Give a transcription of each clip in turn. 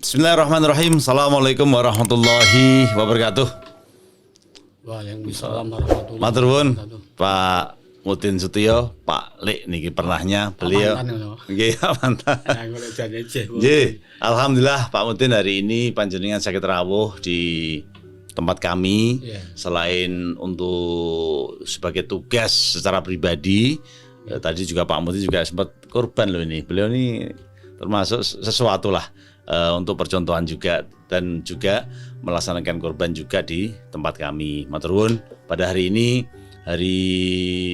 Bismillahirrahmanirrahim. Assalamualaikum warahmatullahi wabarakatuh. Waalaikumsalam warahmatullahi Matur nuwun wabarakatuh. Pak Mudin Sutio, Pak Lik niki pernahnya beliau. Nggih, mantan. Nggih, alhamdulillah Pak Mudin hari ini panjenengan sakit rawuh di tempat kami. Selain untuk sebagai tugas secara pribadi, tadi juga Pak Mudin juga sempat korban loh ini. Beliau ini termasuk sesuatu lah untuk percontohan juga dan juga melaksanakan korban juga di tempat kami. Matur nuwun, pada hari ini hari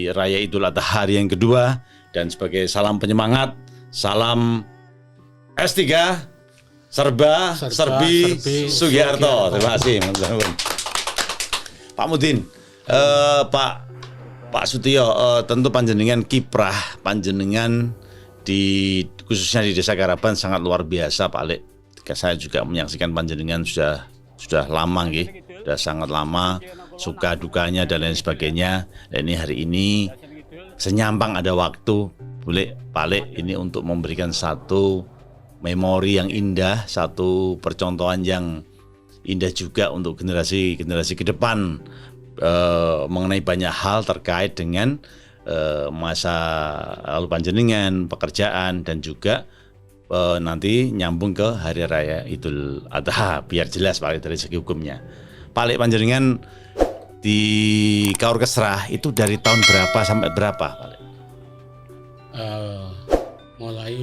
Raya Idul Adha hari yang kedua, dan sebagai salam penyemangat, salam S3 Serbi Sugiarto. Terima kasih. Pak Mudin, Pak Sutio, tentu panjenengan kiprah panjenengan di khususnya di Desa Karaban sangat luar biasa, Pak Lek. Saya juga menyaksikan panjenengan sudah lama nggih, sudah sangat lama, suka dukanya dan lain sebagainya. Dan ini hari ini senyampang ada waktu, boleh Pak Lek ini untuk memberikan satu memori yang indah, satu percontohan yang indah juga untuk generasi ke depan mengenai banyak hal terkait dengan masa lalu panjenengan, pekerjaan, dan juga nanti nyambung ke Hari Raya Idul Adha, biar jelas Pak dari segi hukumnya. Pak Lek, panjenengan di Kaur Kesrah itu dari tahun berapa sampai berapa, Pak Lek? Mulai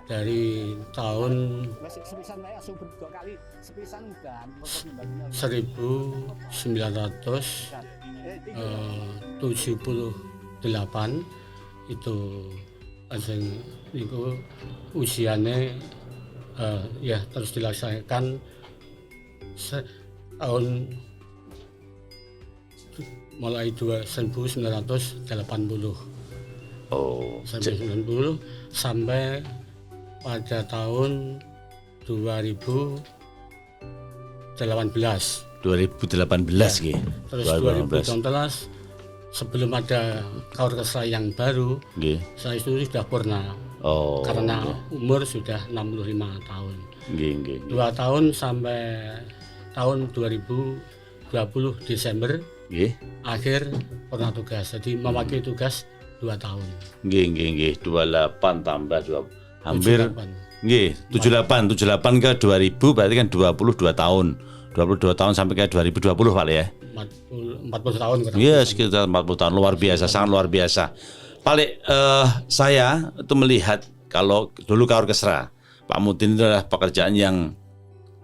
dari tahun 1978 itu asing itu usianya ya terus dilaksanakan tahun mulai 1980 sampai pada tahun 2018 nggih. Terus 2018 sebelum ada Kaur Kesrah yang baru, saya itu sudah purna. Karena umur sudah 65 tahun. 2 tahun sampai tahun 2020 Desember akhir purna tugas. Jadi memakai tugas 2 tahun. Nggih. 28 tambah 2 hampir 78 ke 2000 berarti kan 22 tahun. 22 tahun sampai ke 2020 Pak ya. 40 tahun. Iya, sekitar 40 tahun. Luar biasa, sangat luar biasa. Pak Lek, saya itu melihat kalau dulu Kaur Kesrah, Pak Mudin itu adalah pekerjaan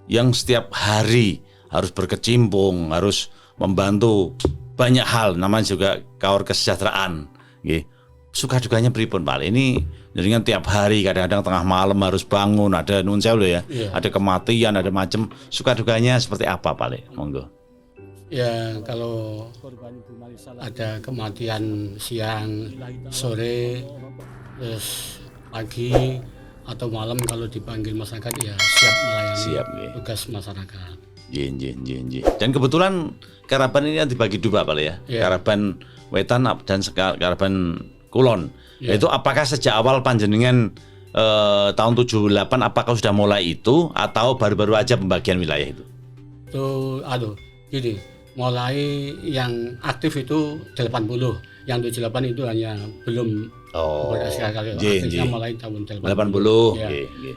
yang setiap hari harus berkecimpung, harus membantu banyak hal, namanya juga Kaur Kesejahteraan. Suka dukanya pripun Pak Lek? Ini jadi tiap hari kadang-kadang tengah malam harus bangun, ada nun sewu ya, ada kematian, ada macam. Suka dukanya seperti apa Pak Lek? Monggo. Ya, kalau ada kematian siang, sore, terus pagi atau malam kalau dipanggil masyarakat ya siap melayani tugas masyarakat. Dan kebetulan Karaban ini dibagi dua Pak Lek ya. Karaban Wetan dan Karaban Kulon. Itu apakah sejak awal panjenengan tahun 78 apakah sudah mulai itu atau baru-baru aja pembagian wilayah itu? Gini, mulai yang aktif itu 80, yang 78 itu hanya belum sekali. Aktifnya mulai tahun 80.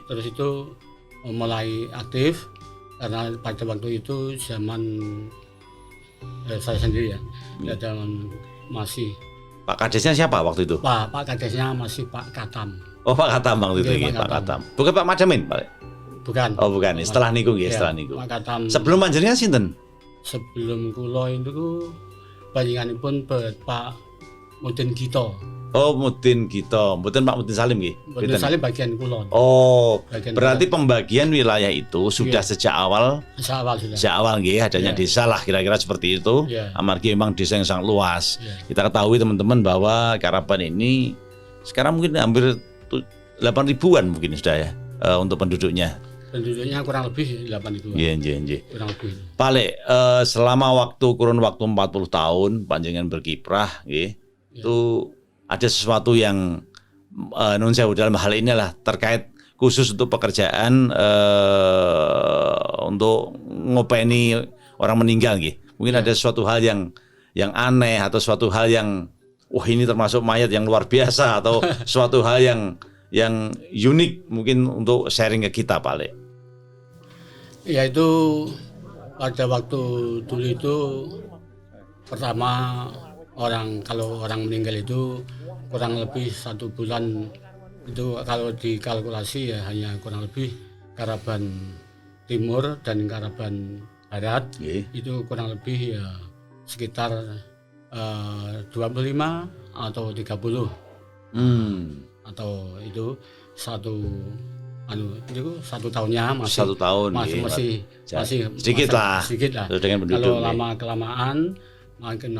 Terus itu mulai aktif karena pada waktu itu zaman saya sendiri ya, zaman masih. Pak Kadesnya siapa waktu itu? Pak Kadesnya masih Pak Katam. Oh, Pak Katam waktu itu, Pak Katam. Bukan Pak Madamin, Pak? Bukan. Oh, bukan. Setelah niku nggih, setelah niku. Pak Katam. Sebelum panjenengan sinten? Sebelum kula itu panjenenganipun Pak Mudin Gito. Oh, Mudin Gito. Mboten Pak Mudin Salim nggih. Mudin Salim bagian kulon. Oh, berarti pembagian wilayah itu sudah sejak awal. Sejak awal nggih, adanya desa lah kira-kira seperti itu. Amargi memang desa yang sangat luas. Kita ketahui teman-teman bahwa Karaban ini sekarang mungkin hampir 8.000-an mungkin sudah ya untuk penduduknya. Penduduknya kurang lebih 8.000. Iya. Kurang lebih. Pak Lek, selama kurun waktu 40 tahun panjenengan berkiprah nggih. Itu ada sesuatu yang nun sewu dalam hal ini lah terkait khusus untuk pekerjaan untuk ngopeni orang meninggal nggih. Mungkin ada suatu hal yang aneh atau suatu hal yang wah ini termasuk mayat yang luar biasa atau suatu hal yang unik mungkin untuk sharing ke kita Pak Le. Ya itu pada waktu dulu itu pertama kalau orang meninggal itu kurang lebih 1 bulan itu kalau dikalkulasi ya hanya kurang lebih Karaban Timur dan Karaban Barat itu kurang lebih ya sekitar 25 atau 30 atau itu itu 1 tahunnya masih 1 tahun masih sedikit lah dengan penduduk. Kalau lama kelamaan makin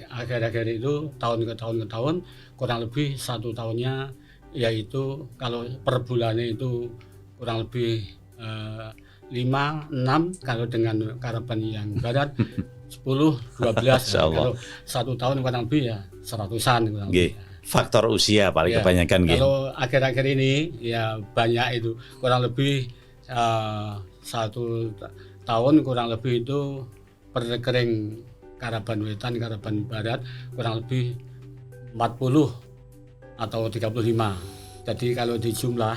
akhir-akhir itu tahun ke tahun kurang lebih 1 tahunnya yaitu kalau per bulannya itu kurang lebih 5, 6 kalau dengan Karaban yang barat 10, 12 kalau 1 tahun kurang lebih ya 100-an kurang lebih. Faktor usia paling kebanyakan gitu. Kalau akhir-akhir ini ya banyak itu kurang lebih 1 tahun kurang lebih itu per rekening Karaban Wetan, Karaban Barat kurang lebih 40 atau 35. Jadi kalau dijumlah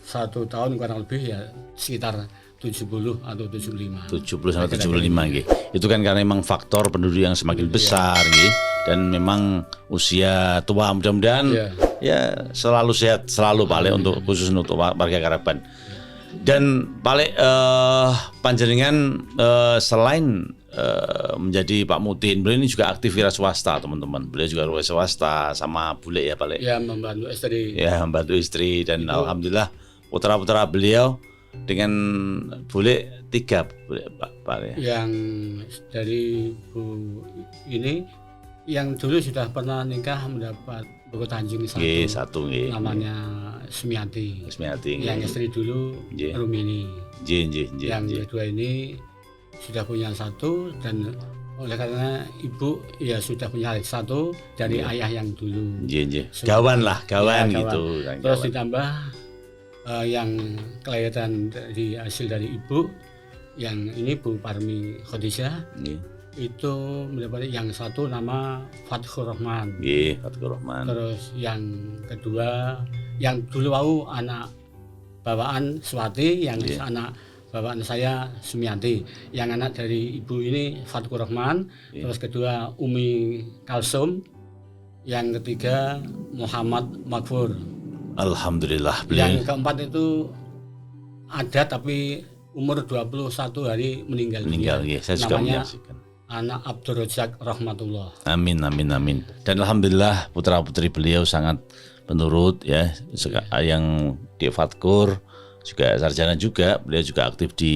1 tahun kurang lebih ya sekitar 70 atau 75. 70 sampai 75 nggih. Itu kan karena memang faktor penduduk yang semakin besar nggih dan memang usia tua mudah-mudahan ya selalu sehat selalu Pak Le untuk khusus untuk warga Karaban. Dan Pak Le panjenengan selain menjadi Pak Mutin, beliau ini juga aktif wira swasta teman-teman. Beliau juga wira swasta sama bule ya Pak Le. Ya membantu istri. Ya membantu istri dan itu, alhamdulillah putra-putra beliau dengan bule 3 bule Pak Le. Yang dari Bu ini yang dulu sudah pernah nikah mendapat buku tanjung satu. Namanya Sumiati. Yang istri dulu Rumini. Yang kedua ini sudah punya 1 dan oleh karena ibu ya sudah punya 1 dari ayah yang dulu. Gawan gitu. Terus ditambah yang kelihatan dari hasil dari ibu yang ini Bu Parmi Khadijah itu mendapat yang 1 nama Fathur Rahman. Fathur Rahman. Terus yang kedua yang dulu anak bawaan Swati, yang anak bawaan saya Sumiati. Yang anak dari ibu ini Fathur Rahman. Terus kedua Umi Kalsum. Yang ketiga Muhammad Makfur. Alhamdulillah. Yang keempat itu ada tapi umur 21 hari meninggal. Saya juga namanya menyaksikan. Anak Abdul Razak Rahmatullah. Amin. Dan alhamdulillah putra-putri beliau sangat penurut ya. Yang di Fatkur juga sarjana juga, beliau juga aktif di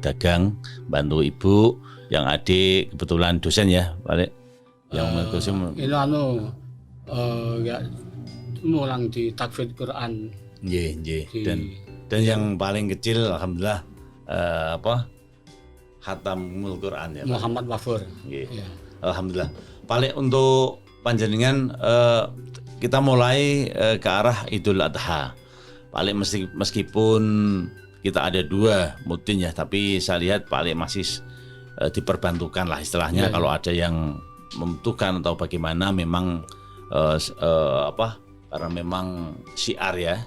dagang, bantu ibu. Yang adik kebetulan dosen ya, Pak. Yang ini ya mulang di takfid Quran. Dan yang paling kecil alhamdulillah Khatamul Quran ya. Muhammad Wafur. Alhamdulillah. Paling untuk panjenengan kita mulai ke arah Idul Adha. Paling meskipun kita ada 2 mutin ya, tapi saya lihat paling masih diperbantukan lah istilahnya. Kalau ada yang membutuhkan atau bagaimana memang karena memang syiar. Ya,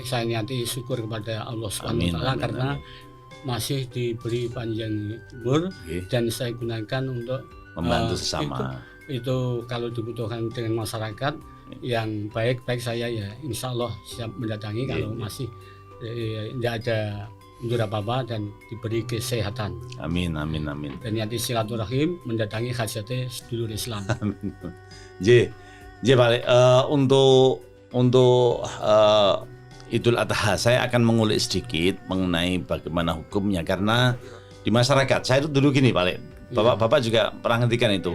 saya niati syukur kepada Allah Subhanahu wa taala karena masih diberi panjang umur dan saya gunakan untuk membantu sesama. Itu kalau dibutuhkan dengan masyarakat yang baik-baik saya ya insya Allah siap mendatangi kalau masih tidak ada undur apa-apa dan diberi kesehatan. Amin. Dan niati silaturahim mendatangi hajatnya sedulur Islam. Amin. Pak, untuk Idul Adha saya akan mengulik sedikit mengenai bagaimana hukumnya karena di masyarakat saya itu dulu gini Pak, Bapak juga pernah ngendikan itu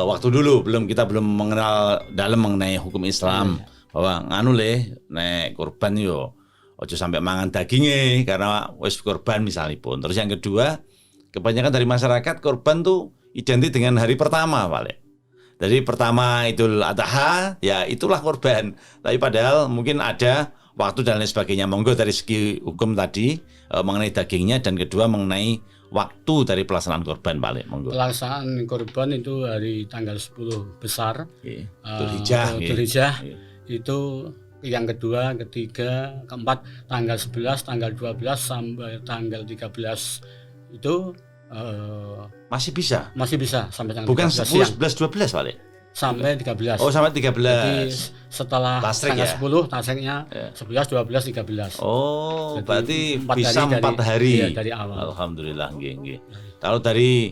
waktu dulu kita belum mengenal dalam mengenai hukum Islam bahwa nek kurban yo ojo sampai mangan dagingnya karena wis kurban misalnya pun. Terus yang kedua kebanyakan dari masyarakat kurban tuh identik dengan hari pertama Pak. Dari pertama Idul Adha ya itulah kurban. Tapi padahal mungkin ada waktu dan lain sebagainya. Monggo dari segi hukum tadi mengenai dagingnya, dan kedua mengenai waktu dari pelaksanaan kurban balik. Monggo. Pelaksanaan kurban itu hari tanggal 10 besar. Dzulhijjah. Itu yang kedua, ketiga, keempat, tanggal 11, tanggal 12 sampai tanggal 13 itu masih bisa sampai tanggal bukan 13 10, 11, 12 balik sampai 13. Oh, sampai 13. Jadi setelah Tasrik tanggal ya? 10 taseknya 11, 12, 13. Oh, jadi berarti bisa 4 hari. Iya, dari awal. Alhamdulillah, nggih. Kalau dari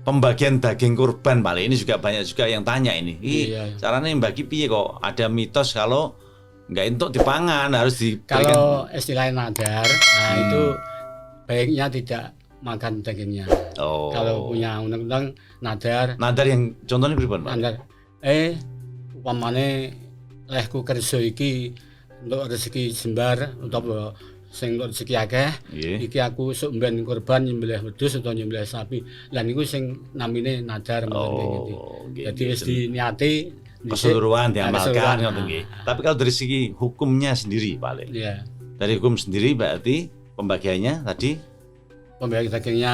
pembagian daging kurban balik ini juga banyak juga yang tanya ini. Iya. Caranya bagi piye kok? Ada mitos kalau nggak entuk dipangan, harus diberikan. Kalau istilahnya nadar, itu baiknya tidak makan dagingnya. Kalau punya undang-undang nadar yang contohnya pripun, Pak? Nadar umpamane lehku kerja iki untuk rezeki jembar utawa sing untuk rezeki akeh, iki aku sok mben kurban nyembelih wedhus utawa nyembelih sapi. Lah niku sing namine nadar Jadi wis diniati keseluruhan diamalkan ngoten nggih. Tapi kalau dari segi hukumnya sendiri paling. Iya. Dari hukum sendiri berarti pembagiannya tadi pembagian dagingnya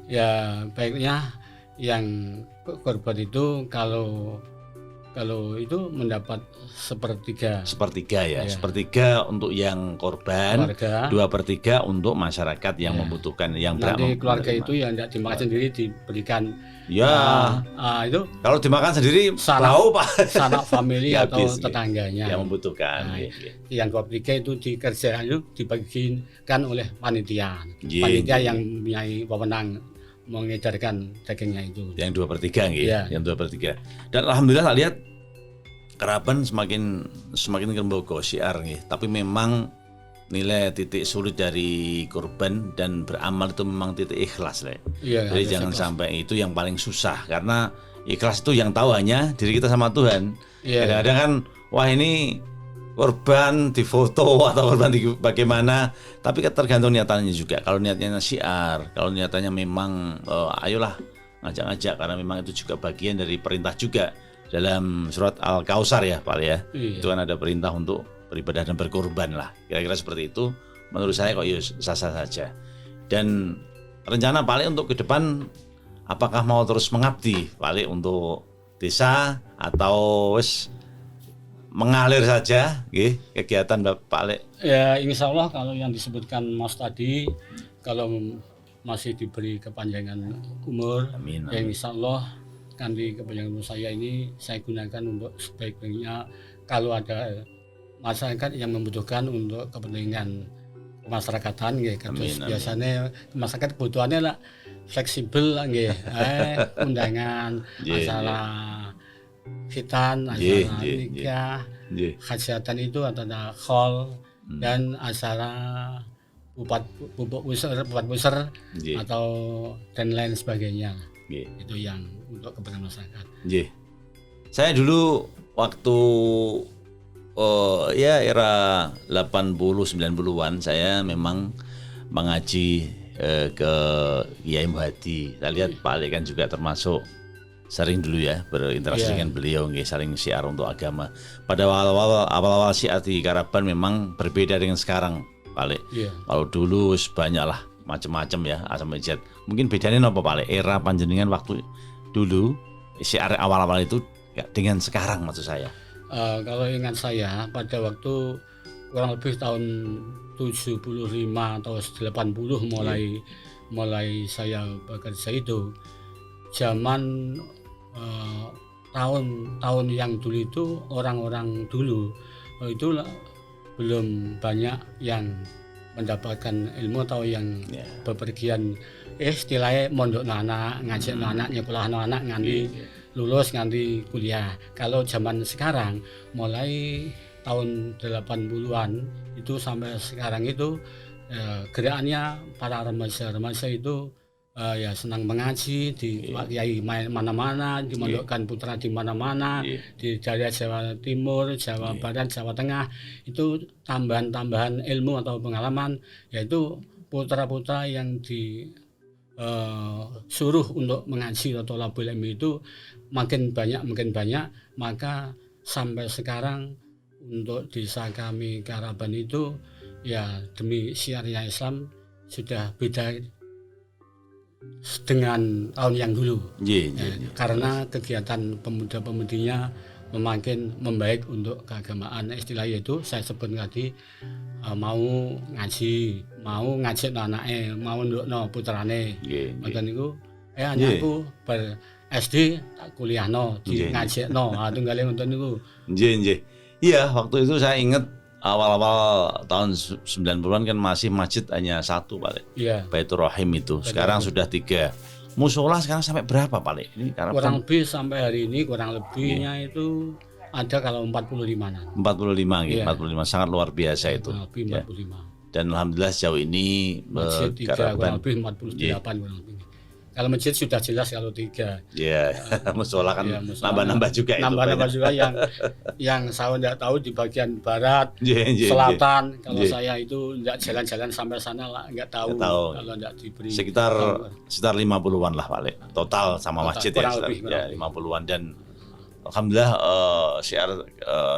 ya baiknya yang korban itu kalau itu mendapat sepertiga ya. Sepertiga untuk yang korban, 2/3 untuk masyarakat yang membutuhkan, yang nanti keluarga itu yang tidak dimakan sendiri diberikan itu kalau dimakan sendiri tahu Pak, sanak famili atau tetangganya yang membutuhkan. Yang 2/3 itu dikerjakan itu dibagikan oleh panitia yang mempunyai wewenang mengedarkan dagingnya itu. Yang 2/3 nggih, yang 2/3. Dan alhamdulillah saya lihat keraban semakin rembogo syiar nggih. Tapi memang nilai titik sulit dari kurban dan beramal itu memang titik ikhlas, Le. Jadi jangan sampai itu yang paling susah, karena ikhlas itu yang tahu hanya diri kita sama Tuhan. Kadang-kadang kan wah ini korban difoto atau korban bagaimana, tapi tergantung niatannya juga. Kalau niatnya syiar, kalau niatannya memang ayolah ngajak-ngajak, karena memang itu juga bagian dari perintah juga dalam surat Al-Kautsar ya Pak ya. Itu kan ada perintah untuk beribadah dan berkorban lah, kira-kira seperti itu. Menurut saya kok sah-sah saja. Dan rencana paling untuk ke depan apakah mau terus mengabdi paling untuk desa atau wis mengalir saja kegiatan Pak Lek? Ya insya Allah kalau yang disebutkan Mas tadi, kalau masih diberi kepanjangan umur, amin. Ya insya Allah kan di kepanjangan umur saya ini saya gunakan untuk sebaik-baiknya. Kalau ada masyarakat yang membutuhkan untuk kepentingan kemasyarakatan, biasanya masyarakat kebutuhannya lah fleksibel, undangan, masalah khitan, acara nikah, hajatan itu ada khol dan acara pupuk pusar atau dan lain sebagainya. Itu yang untuk kepentingan masyarakat. Saya dulu waktu era 80-90-an saya memang mengaji ke Kiai Muhadi. Saya lihat Pak Ali kan juga termasuk sering dulu ya berinteraksi dengan beliau, saling syiar untuk agama. Pada awal-awal syiar di Karaban memang berbeda dengan sekarang Pak Ali. Kalau dulu banyak lah macam-macam ya asam ijat. Mungkin bedanya apa Pak Ali? Era panjenengan waktu dulu syiar awal-awal itu dengan sekarang maksud saya. Kalau ingat saya pada waktu kurang lebih tahun 75 atau 80 mulai saya bekerja itu, zaman tahun yang dulu itu orang-orang dulu itu belum banyak yang mendapatkan ilmu atau yang bepergian istilahnya mondok anak, ngajak anak, nyekolah anak nganti lulus nganti kuliah. Kalau zaman sekarang mulai tahun 80-an itu sampai sekarang itu gerakannya para remaja itu ya senang mengaji di kiai mana-mana, dimondokkan putra di mana-mana, di daerah Jawa Timur, Jawa Barat, Jawa Tengah. Itu tambahan-tambahan ilmu atau pengalaman, yaitu putra-putra yang suruh untuk mengaji atau thalabul ilmi itu makin banyak, maka sampai sekarang untuk desa kami Karaban itu ya demi syiarnya Islam sudah beda dengan tahun yang dulu. Karena kegiatan pemuda-pemudinya makin membaik untuk keagamaan. Istilahnya itu saya sebut tadi, mau ngaji, mau ngajak anaknya, mau ndukno putrane. Ngoten niku anakku ber SD tak kuliahno, di ngajakno. Tunggale ngoten niku. Nggih. Iya, waktu itu saya ingat awal-awal tahun 90-an kan masih masjid hanya satu paling. Baitur Rahim itu. Sekarang sudah 3. Musola sekarang sampai berapa paling? Ini kurang lebih sampai hari ini kurang lebihnya itu ada kalau 45-an. 45 gitu. 45 sangat luar biasa itu. Lebih 45. Dan alhamdulillah sejauh ini masjid 3 kurang lebih 48 kurang lebih. Kalau masjid sudah jelas kalau 3. Musola kan nambah-nambah juga itu. Nambah-nambah juga yang saya tidak tahu di bagian barat, selatan. Kalau saya itu tidak jalan-jalan sampai sana lah, nggak tahu. Kalau tidak diberi. Sekitar 50-an lah paling. Total sama masjid ya 50-an dan alhamdulillah syiar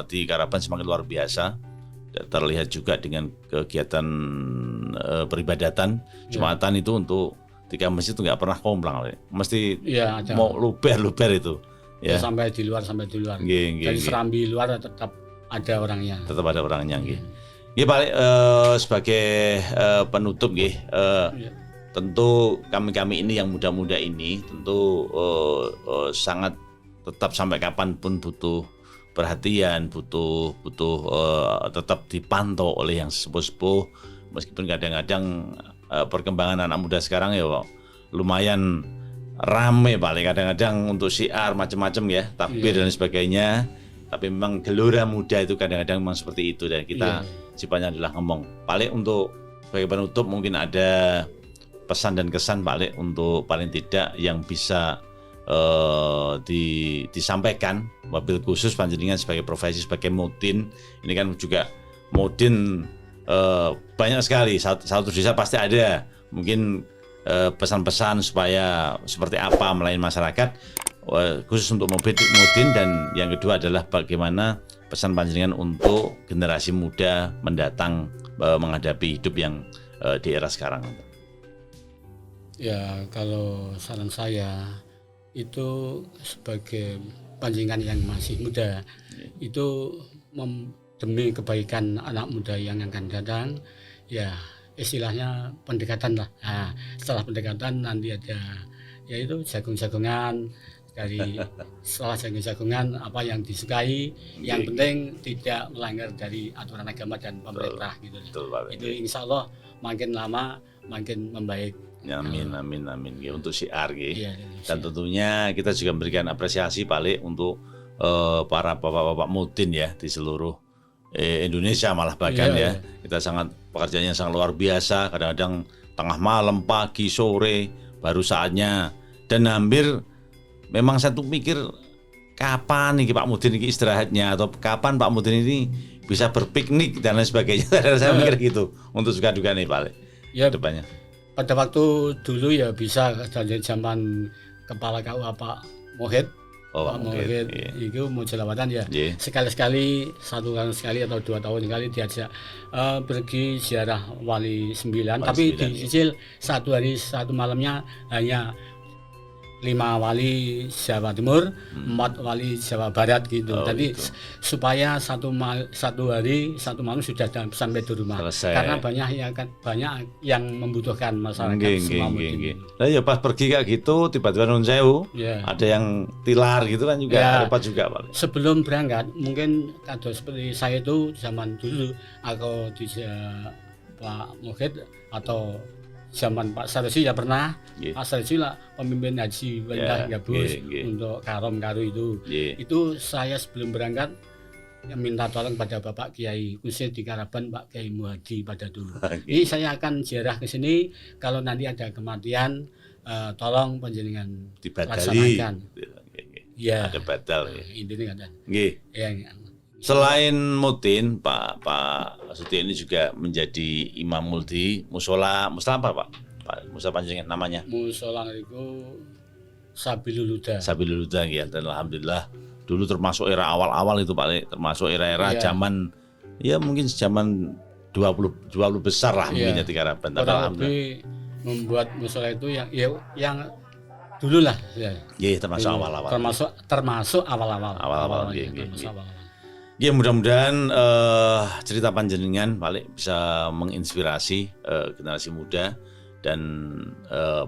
di Karaban semakin luar biasa. Terlihat juga dengan kegiatan peribadatan Jumatan itu untuk 3 masjid itu nggak pernah komplang, mesti mau luber itu. Sampai di luar. Dari Serambi luar tetap ada orangnya. Nggih, Pak, sebagai penutup nggih, tentu kami ini yang muda-muda ini tentu sangat tetap sampai kapanpun butuh perhatian, butuh tetap dipantau oleh yang sepuh-sepuh, meskipun kadang-kadang perkembangan anak muda sekarang ya lumayan rame paling kadang-kadang untuk syiar macam-macam ya, takbir dan sebagainya, tapi memang gelora muda itu kadang-kadang memang seperti itu dan kita sifatnya adalah ngomong. Paling untuk sebagai penutup mungkin ada pesan dan kesan paling untuk paling tidak yang bisa disampaikan, wabil khusus panjenengan sebagai profesi sebagai mudin. Ini kan juga mudin banyak sekali, satu desa pasti ada mungkin pesan-pesan supaya seperti apa melayani masyarakat khusus untuk mudin, dan yang kedua adalah bagaimana pesan panjenengan untuk generasi muda mendatang menghadapi hidup yang di era sekarang. Ya, kalau saran saya itu sebagai panjenengan yang masih muda itu demi kebaikan anak muda yang akan datang, ya istilahnya pendekatan lah. Nah, setelah pendekatan nanti ada yaitu jagung-jagungan, dari setelah jagung-jagungan apa yang disukai, yang penting tidak melanggar dari aturan agama dan pemerintah gitu. Itu insya Allah makin lama makin membaik. Amin. Ya, untuk syiar dan tentunya kita juga memberikan apresiasi paling untuk para bapak-bapak mudin ya di seluruh Indonesia malah bahkan kita sangat pekerjaannya sangat luar biasa, kadang-kadang tengah malam, pagi, sore baru saatnya, dan hampir memang saya tuh mikir kapan nih Pak Mudin ini istirahatnya atau kapan Pak Mudin ini bisa berpiknik dan lain sebagainya. Saya mikir gitu untuk suka duka nih Pak depannya. Pada waktu dulu ya bisa dari zaman kepala KUA Pak Mohid. Pak Mohid itu mau jelawatan ya. Sekali-sekali, 1 tahun sekali atau 2 tahun sekali diajak pergi ziarah Wali 9, tapi dicicil 1 hari 1 malamnya hanya 5 wali Jawa Timur, 4 wali Jawa Barat gitu. Jadi supaya satu hari 1 malam sudah sampai di rumah. Selesai. Karena banyak yang membutuhkan masyarakat semua. Nah ya pas pergi kayak gitu tiba-tiba nun sewu, ada yang tilar gitu kan juga repot juga Pak. Sebelum berangkat mungkin kado seperti saya itu zaman dulu aku di Pak Mohid atau zaman Pak Sarusi ya pernah. Pak Sarusi lah pemimpin haji gabus untuk karom-karu itu. Itu saya sebelum berangkat minta tolong pada Bapak Kiai khususnya di Karaban Pak Kiai Muhadi pada dulu. Ini saya akan ziarah ke sini, kalau nanti ada kematian tolong panjenengan laksanakan. Ada batal. Intinya ada. Selain mudin, Pak Suti ini juga menjadi imam multi musola apa Pak? Pak Musa panjenengan namanya? Musola niku Sabilul Huda. Sabilul Huda ya, dan alhamdulillah dulu termasuk era awal-awal itu Pak, termasuk era-era zaman ya mungkin zaman 20 besar lah mungkin ya Tikaraban. Kurang lebih membuat musola itu yang dulu lah ya. Iya, termasuk awal-awal. Termasuk awal-awal. Awal-awal. Ya mudah-mudahan cerita panjenengan paling bisa menginspirasi generasi muda, dan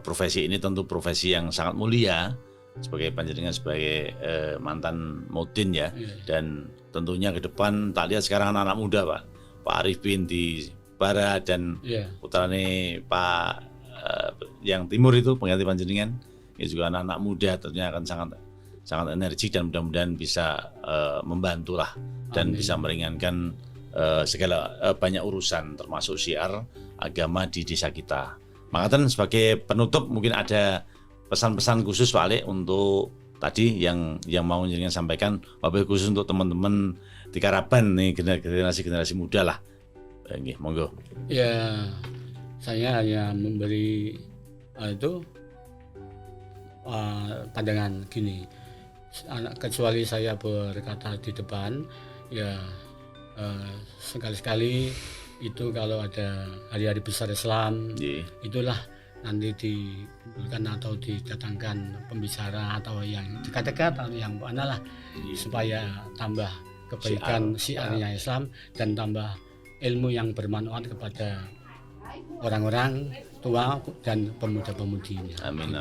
profesi ini tentu profesi yang sangat mulia sebagai panjenengan sebagai mantan Mutin ya. Dan tentunya ke depan tak lihat sekarang anak-anak muda Pak Arif binti Barat dan putrane Pak yang timur itu pengganti panjenengan, ya juga anak-anak muda tentunya akan sangat energik dan mudah-mudahan bisa membantulah dan bisa meringankan segala banyak urusan termasuk syiar agama di desa kita. Makanya sebagai penutup mungkin ada pesan-pesan khusus Pak Ale untuk tadi yang mau jenengan sampaikan, wabil khusus untuk teman-teman Tikaraban nih, generasi muda lah. Nggih, monggo. Ya, saya hanya memberi pandangan gini. Kecuali saya berkata di depan, ya sekali-sekali itu kalau ada hari-hari besar Islam, itulah nanti dikumpulkan atau didatangkan pembicara atau yang dekat-dekat atau yang mana lah, supaya tambah kebaikan syiarnya Islam dan tambah ilmu yang bermanfaat kepada orang-orang tua dan pemuda-pemudinya. Amin.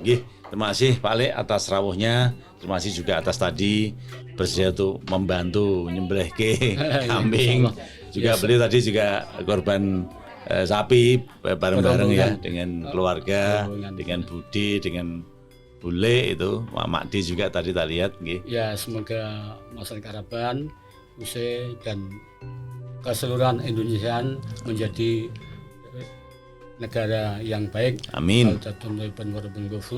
Nggih, terima kasih Pak Ale atas rawuhnya. Terima kasih juga atas tadi bersedia untuk membantu nyembelih ke kambing. Juga beliau tadi juga korban sapi bareng-bareng ya dengan keluarga, dengan Budi, dengan Bule itu, Mak Makdi juga tadi tak lihat. Nggih. Ya, semoga masyarakat Tikaraban, Use dan keseluruhan Indonesia menjadi negara yang baik. Amin.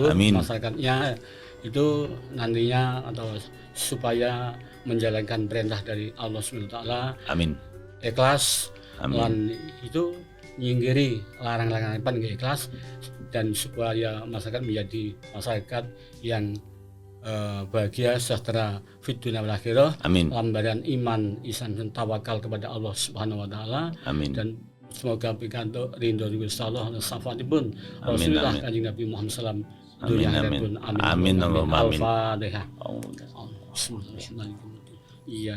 Amin. Masyarakatnya itu nantinya atau supaya menjalankan perintah dari Allah SWT. Amin. Ikhlas. Amin. Dan itu nyinggiri larang-larangan ikhlas, dan supaya masyarakat menjadi masyarakat yang bahagia, sejahtera fid dunya wal akhirah. Amin. Lambaran iman, ihsan dan tawakal kepada Allah Subhanahu wa taala. Amin. Dan semoga pikantuk rindu Gusti Allah dan syafaatipun Rasulullah Kanjeng Nabi Muhammad sallallahu alaihi wasallam. Amin. Allahumma amin. Al-Fatihah. Iya,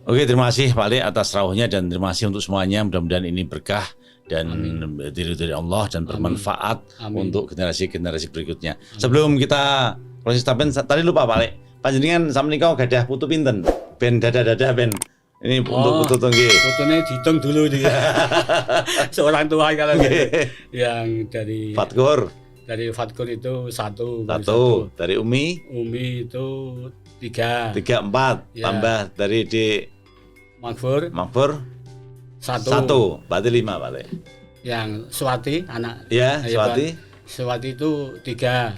Oke, terima kasih Pak Ali atas rawuhnya dan terima kasih untuk semuanya. Mudah-mudahan ini berkah dan dari Allah dan bermanfaat untuk generasi-generasi berikutnya. Sebelum kita proses tadi lupa Pak Ali, panjenengan sampeyan gadah putu pinten? Ben dada-dada ben. Ini untuk putu tonggi. Putunya dihitung dulu dia. Seorang tua kalau yang dari Dari Fatkur itu satu. Dari Umi itu 3, 4 ya. Tambah dari di Makfur 1, berarti 5 Pak Le. Yang Swati anak ya, Swati itu 3.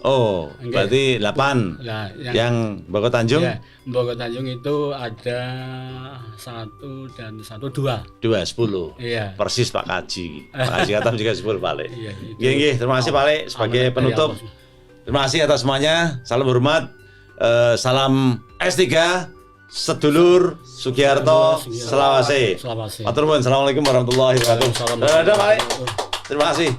Oh, berarti 8. Nah, yang Bogor Tanjung? Ya, Bogor Tanjung itu ada 1 dan 1 2. 10. Iya. Persis Pak Kaji. Pak Kaji kata juga 10 Pak Le. Iya. Terima kasih Pak Le sebagai penutup. Terima kasih atas semuanya. Salam hormat. Salam S3 sedulur Sugiharto Selawase. Matur nuwun. Assalamualaikum warahmatullahi wabarakatuh. Terima kasih.